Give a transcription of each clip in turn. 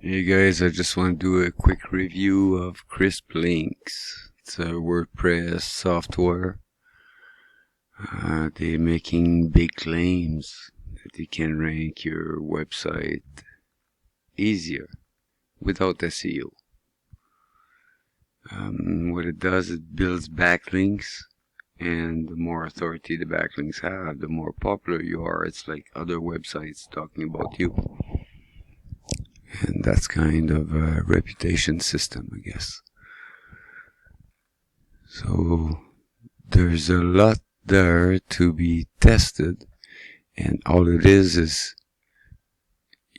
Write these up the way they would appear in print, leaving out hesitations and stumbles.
Hey guys, I just want to do a quick review of Crisplinks. It's a WordPress software. They're making big claims that you can rank your website easier without SEO. What it does, it builds backlinks, and the more authority the backlinks have, the more popular you are. It's like other websites talking about you. And that's kind of a reputation system, I guess. So there's a lot there to be tested, and all it is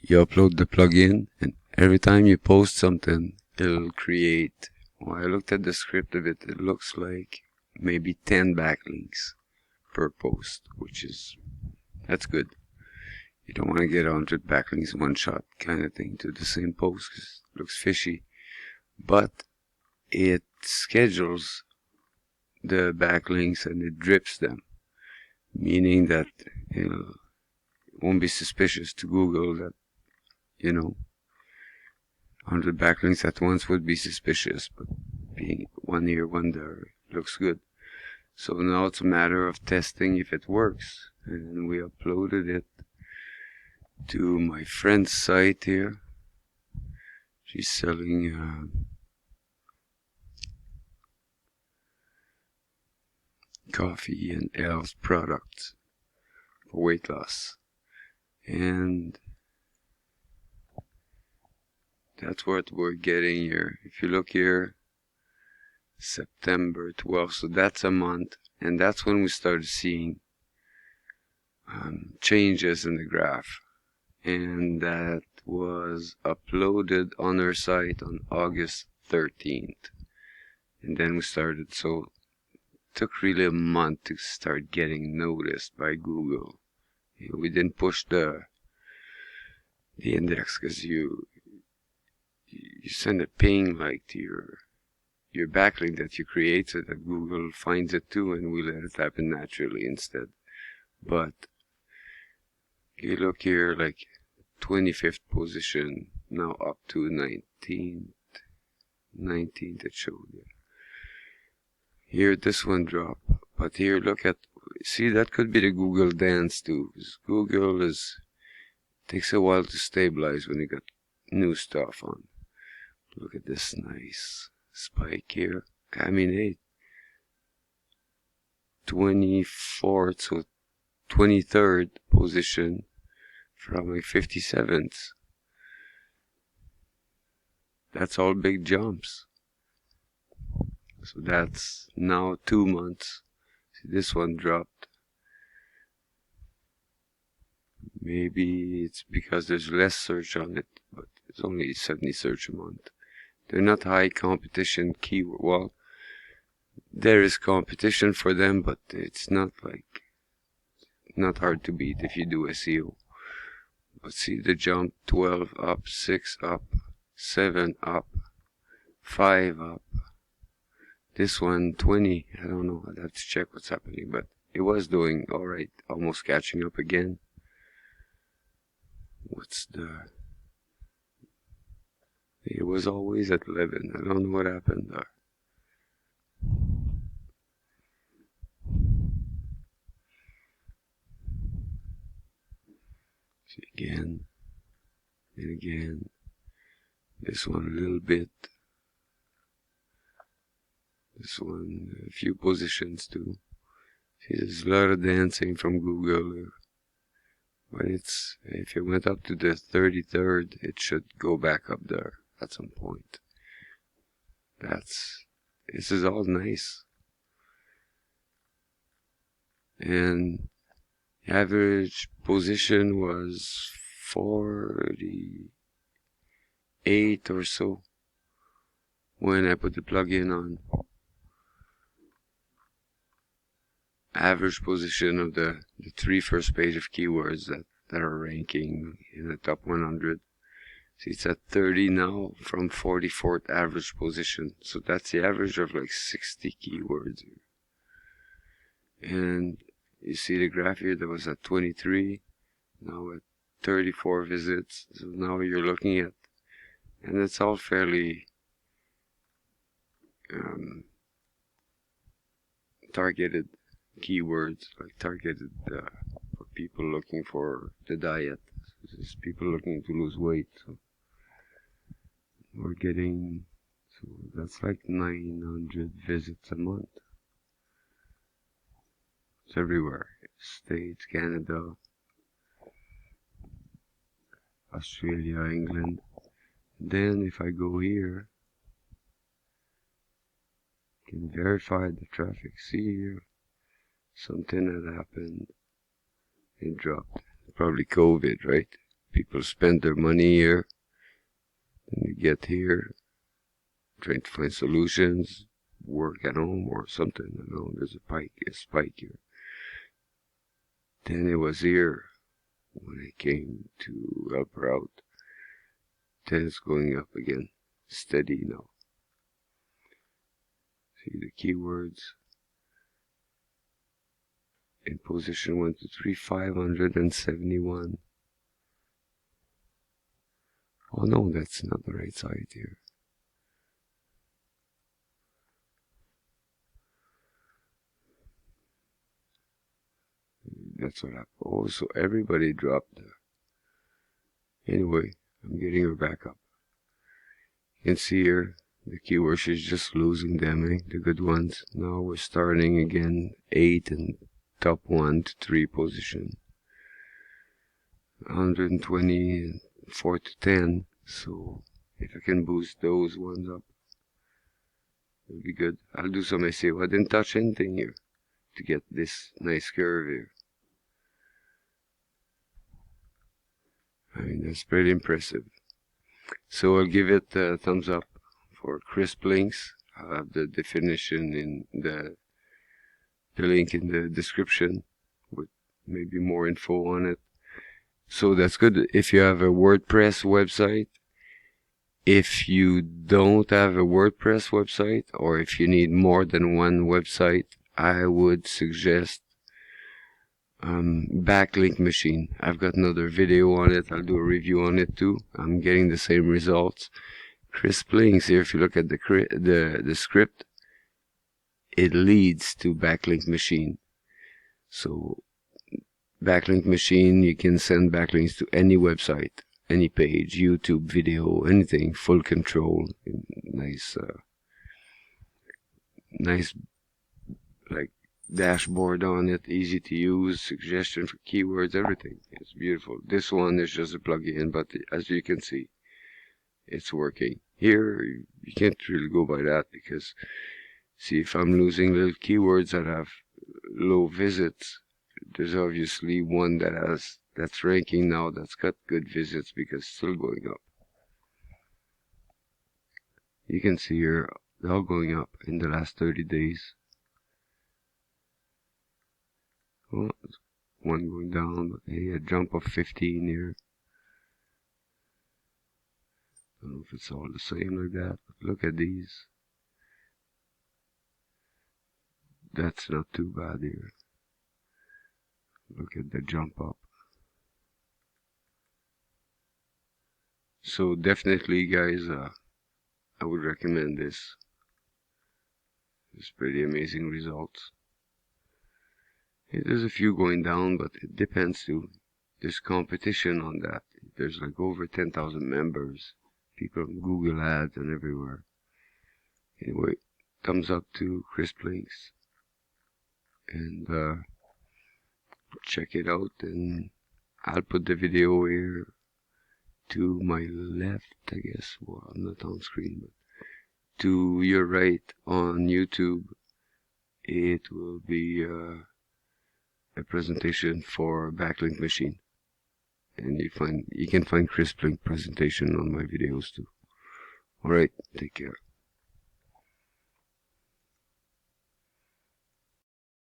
you upload the plugin, and every time you post something, it'll create, well, I looked at the script of it, it looks like maybe 10 backlinks per post, that's good. You don't want to get 100 backlinks in one shot kind of thing to the same post, because it looks fishy. But it schedules the backlinks and it drips them, meaning that it won't be suspicious to Google that 100 backlinks at once would be suspicious, but being one here, one there, looks good. So now it's a matter of testing if it works, and we uploaded it to my friend's site here. She's selling coffee and health products for weight loss, and that's what we're getting here. If you look here, September 12th, so that's a month, and that's when we started seeing changes in the graph, and that was uploaded on our site on August 13th, and then we started, so it took really a month to start getting noticed by Google. We didn't push the index because you send a ping like to your backlink that you create, so that Google finds it too, and we let it happen naturally instead. But you look here, like 25th position, now up to 19th it showed you. Here this one dropped, but here look at, see, that could be the Google dance too. Google takes a while to stabilize when you got new stuff on. Look at this nice spike here. I mean, hey, 24th, so 23rd position from like 57th. That's all big jumps. So that's now 2 months. See, this one dropped. Maybe it's because there's less search on it, but it's only 70 search a month. They're not high competition keyword. Well, there is competition for them, but it's not hard to beat if you do SEO. But see the jump: 12 up, 6 up, 7 up, 5 up. This one 20. I don't know. I'd have to check what's happening, but it was doing all right, almost catching up again. It was always at 11. I don't know what happened there. See, again and again. This one a little bit. This one a few positions too. See, there's a lot of dancing from Google. But if it went up to the 33rd, it should go back up there at some point. This is all nice. And average position was 48 or so when I put the plugin on. Average position of the 3 first page of keywords that are ranking in the top 100. See, it's at 30 now from 44th average position. So that's the average of like 60 keywords. And you see the graph here that was at 23, now at 34 visits. So now you're looking at and it's all fairly targeted keywords, like targeted for people looking for the diet. This is people looking to lose weight. So we're getting, so that's like 900 visits a month. It's everywhere. States, Canada, Australia, England. Then if I go here, I can verify the traffic. See here, something had happened. It dropped. Probably COVID, right? People spend their money here. Then you get here, trying to find solutions, work at home or something. I don't know, there's a spike here. Then it was here when I came to help her out. Then it's going up again, steady now. See the keywords. In position 1 to 3, 571. Oh no, that's not the right side here. That's what happened. Oh, so everybody dropped there. Anyway, I'm getting her back up. You can see here, the keywords, she's just losing them, the good ones. Now we're starting again, 8 and top 1 to 3 position. 120 and 4 to 10. So if I can boost those ones up, it'll be good. I'll do some SEO. I didn't touch anything here to get this nice curve here. I mean, that's pretty impressive. So I'll give it a thumbs up for Crisplinks. I'll have the definition in the link in the description with maybe more info on it. So that's good if you have a WordPress website. If you don't have a WordPress website, or if you need more than one website, I would suggest Backlink machine. I've got another video on it. I'll do a review on it too. I'm getting the same results. Crisplinks here, if you look at the script, it leads to Backlink machine. So Backlink machine, you can send backlinks to any website, any page, YouTube video, anything, full control. Nice like dashboard on it, easy to use, suggestion for keywords, everything. It's beautiful. This one is just a plugin, but as you can see, it's working. Here, you can't really go by that because, see, if I'm losing little keywords that have low visits, there's obviously one that's ranking now that's got good visits because it's still going up. You can see here, they're all going up in the last 30 days. Oh, one going down, but hey, a jump of 15 here. I don't know if it's all the same like that, but look at these. That's not too bad here. Look at the jump up. So definitely, guys, I would recommend this. It's pretty amazing results. There's a few going down, but it depends too. There's competition on that. There's like over 10,000 members. People on Google Ads and everywhere. Anyway, thumbs up to Crisplinks. And check it out. And I'll put the video here to my left, I guess. Well, I'm not on screen, but to your right on YouTube. It will be a presentation for Backlink machine, and you can find Crisplink presentation on my videos too. Alright, take care.